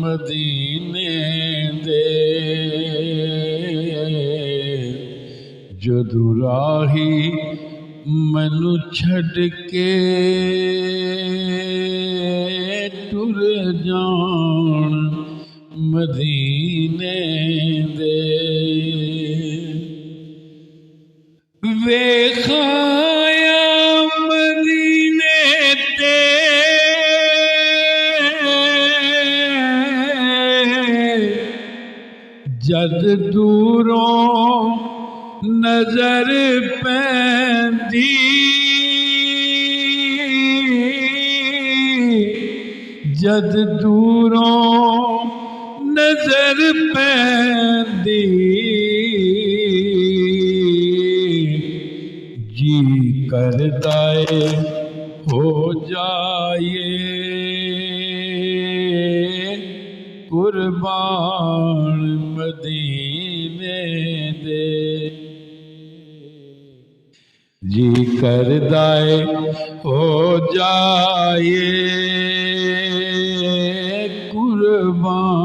मदीने दे जदू राही मैनू छड़ के टुर जान मदीने दे वेखाया मदीने ते जद दूरों नजर पैंदी जद दूरों नजर पैंदी जी करदा ए हो जाए कुर्बान मदीने दे जी करदा ए हो जाए कुर्बान।